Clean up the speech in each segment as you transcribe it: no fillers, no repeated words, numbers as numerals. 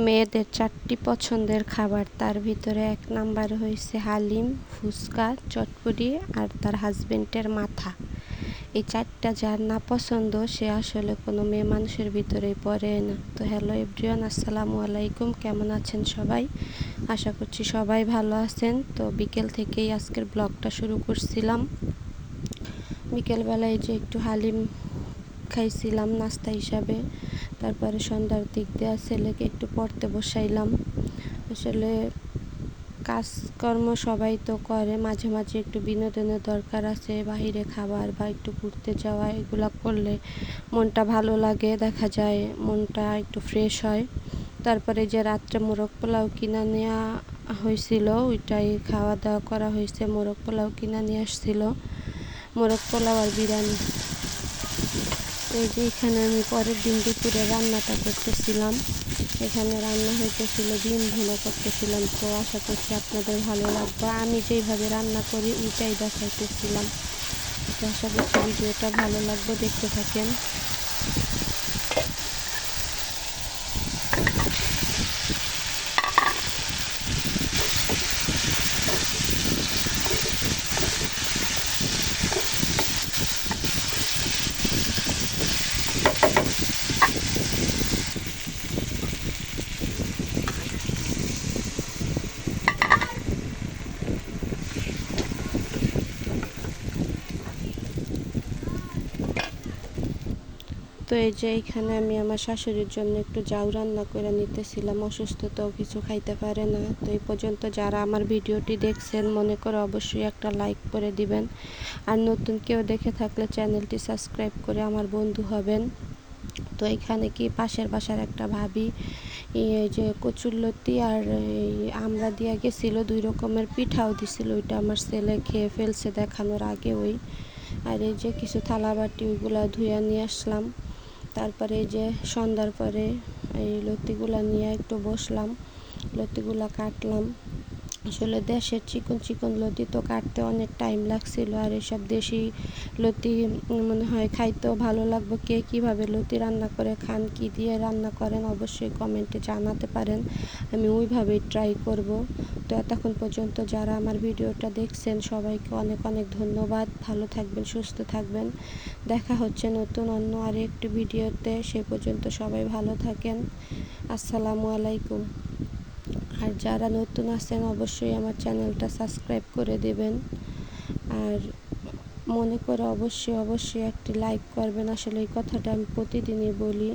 মেয়েদের 4টি পছন্দের খাবার, তার ভিতরে 1 নাম্বার হইছে হালিম, ফুচকা, চটপটি আর তার হাজবেন্ডের মাথা। এই 4টা যার না পছন্দ সে আসলে কোনো মেয়ে মানুষের ভিতরেই পড়ে না। তো হ্যালো এভরিওয়ান, আসসালামু আলাইকুম। কেমন আছেন সবাই? আশা করছি সবাই ভালো আছেন। তো বিকেল থেকেই আজকের ব্লগটা শুরু করছিলাম। বিকেলবেলায় যে একটু হালিম খাইছিলাম নাস্তা হিসাবে। তারপরে সন্ধ্যার দিক দিয়ে ছেলেকে একটু পড়তে বসাইলাম। আসলে কাজকর্ম সবাই তো করে, মাঝে মাঝে একটু বিনোদনের দরকার আছে। বাহিরে খাবার বা একটু ঘুরতে যাওয়া, এগুলা করলে মনটা ভালো লাগে, দেখা যায় মনটা একটু ফ্রেশ হয়। তারপরে যে রাত্রে মোরগ পোলাও কিনে নেওয়া হয়েছিল, ওইটাই খাওয়া দাওয়া করা হয়েছে। মোরগ পোলাও কিনে নিয়ে আসছিল, মোরগ পোলাও আর বিরিয়ানি। এই যে এখানে আমি পরের দিন দুপুরে রান্নাটা করতেছিলাম। এখানে রান্না হইতেছিল, ডিম ভুনা করতেছিলাম। তো আশা করছি আপনাদের ভালো লাগবে। আমি যেইভাবে রান্না করি ওইটাই দেখাইতেছিলাম। তো আশা করছি ভিডিওটা ভালো লাগবে, দেখতে থাকেন। তো এই যে এখানে আমি আমার শাশুড়ির জন্য একটু জাউ রান্না করে নিতেছিলাম। অসুস্থ তো কিছু খাইতে পারে না। তো এই পর্যন্ত যারা আমার ভিডিওটি দেখছেন, মনে করে অবশ্যই একটা লাইক করে দিবেন। আর নতুন কেউ দেখে থাকলে চ্যানেলটি সাবস্ক্রাইব করে আমার বন্ধু হবেন। তো এখানে কি পাশের বাসার একটা ভাবি এই যে কচুরলতি আর এই আমরা দিয়া গেছিল, 2 রকমের পিঠাও দিছিল। ওইটা আমার ছেলে খেয়ে ফেলছে দেখানোর আগে ওই। আর এই যে কিছু থালাবাটি, ওইগুলা ধুইয়া নিয়ে আসলাম। তারপরে এই যে সন্ধ্যার পরে এই লতিগুলা নিয়ে একটু বসলাম, লতিগুলা কাটলাম। আসলে দেশের চিকন চিকন লতি তো কাটতে অনেক টাইম লাগছিল। আর এসব দেশি লতি মনে হয় খাইতেও ভালো লাগবে। কে কীভাবে লতি রান্না করে খান, কী দিয়ে রান্না করেন, অবশ্যই কমেন্টে জানাতে পারেন। আমি ওইভাবেই ট্রাই করব। তো এতক্ষণ পর্যন্ত যারা আমার ভিডিওটা দেখছেন সবাইকে অনেক অনেক ধন্যবাদ। ভালো থাকবেন, সুস্থ থাকবেন। দেখা হচ্ছে নতুন অন্য আরেকটি ভিডিওতে। সে পর্যন্ত সবাই ভালো থাকেন। আসসালামু আলাইকুম। আর যারা নতুন আছেন অবশ্যই আমার চ্যানেলটা সাবস্ক্রাইব করে দেবেন। আর মনে করে অবশ্যই একটি লাইক করবেন। আসলে এই কথাটা আমি প্রতিদিনই বলি।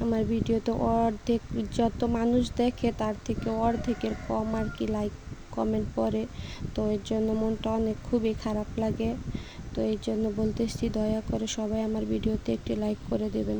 আমার ভিডিওতে অর্ধেক যত মানুষ দেখে তার থেকে অর্ধেকের কম আর কি লাইক কমেন্ট পড়ে। তো এর জন্য মনটা খুবই খারাপ লাগে। তো এই জন্য বলতেছি, দয়া করে সবাই আমার ভিডিওতে একটি লাইক করে দেবেন।